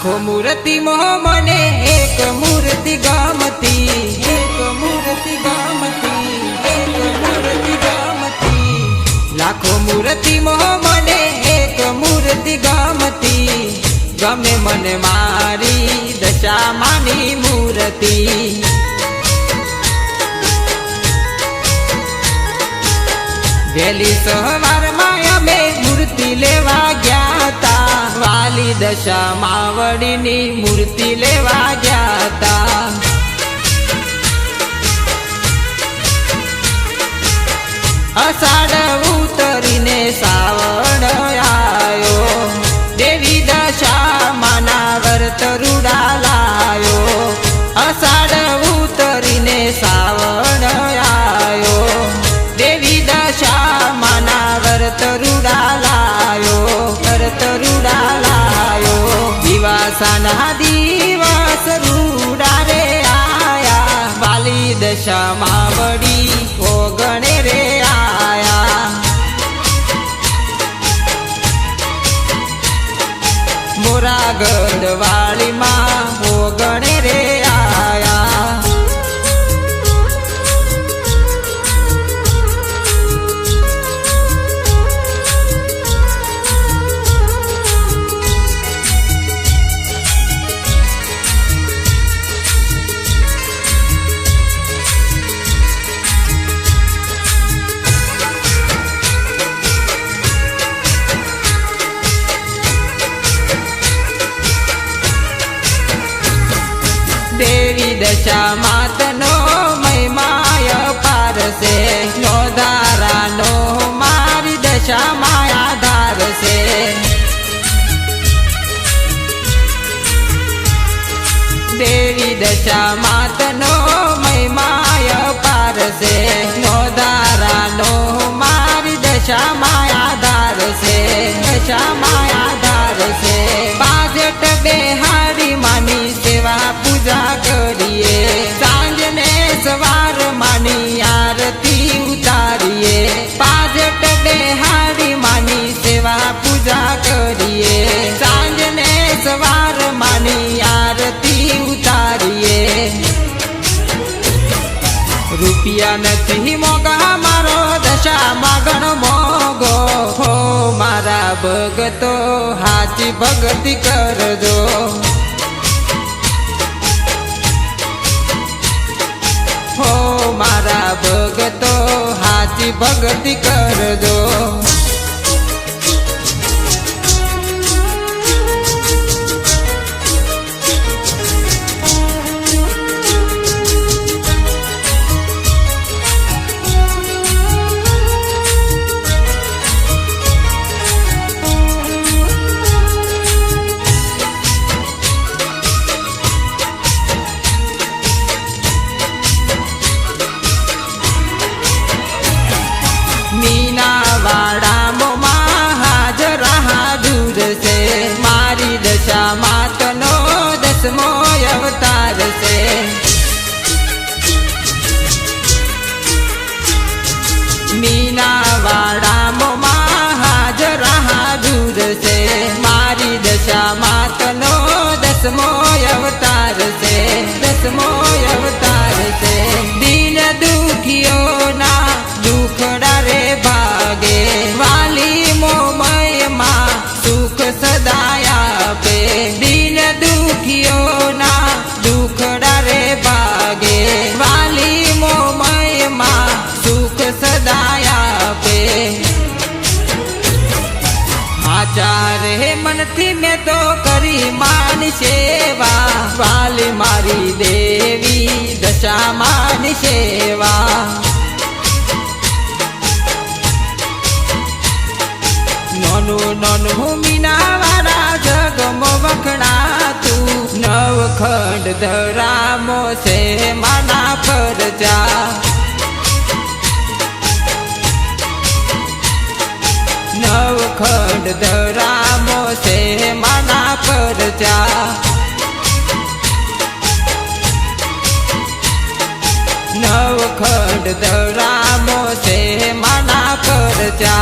लाखों मूर्ति मोह मने एक मूर्ति गमती, एक मूर्ति गमती, एक मूर्ति गमती। लाखों मूर्ति मोह मने एक मूर्ति गमती, गमे मन मारी दशा मानी मूर्ति। वेली सवार माया में मूर्ति लेवा गयाता, वाली दशा मावड़ी नी मूर्ति लेवा गयाता। अषाढ़ उतरी ने सावण आयो, देवी दशा माना व्रत रूड़ा लायो। अषाढ़ उतरी ने सावण आयो, देवी दशा माना व्रत रूड़ा लायो, व्रत रूड़ा लायो। दिवासाना दिवस रूड़ा रे आया, वाली दशा मावड़ी ओगणे रे आया। मोरागढ़ वाली माँ ओगणे रे आया। देवी दशा मातनो महिमाय पार से, नो धारा नो मारी दशा माया धार से। देवी दशा मातनो महिमाय पार से, नो धारा नो मारी दशा माया धार से, दशा माया धार से। बाजट बेहारी मानी सेवा पूजा करिए, सांझ ने सवार मानी आरती उतारिए। बाजट बेहारी मानी सेवा पूजा करिए, सांझ ने सवार मानी आरती उतारिए। रुपया नहीं मोगा मारो दशा मागण मोगो, हो मारा भगतो हाची भगती करजो। हो मारा भगतो हाची भगती करजो। मीनावाड़ा मोमा हाजर हाजूर से, मारी दशा मातनो दसमो अवतार से। मीनावाड़ा मोमा हाजर हाजूर से, मारी दशा मातनो दसमो अवतार से, दसमो अवतार से। दीन दुखियों ना दुखड़ा रे भागे, वाली मोमय माँ सुख सदाया पे। दीन दुखियों ना दुखड़ा रे भागे, वाली मोमय माँ सुख सदाया पे। आचार्य मन थी मैं तो करी मान सेवा, वाली मारी देवी दशा मान सेवा। नोनु नोनु मीनावाड़ा जगमो वखणातु, नवखंड धरामो से माना फरजा। नवखंड धरामो से माना फरजा। नवखंड धरामो से माना फरजा।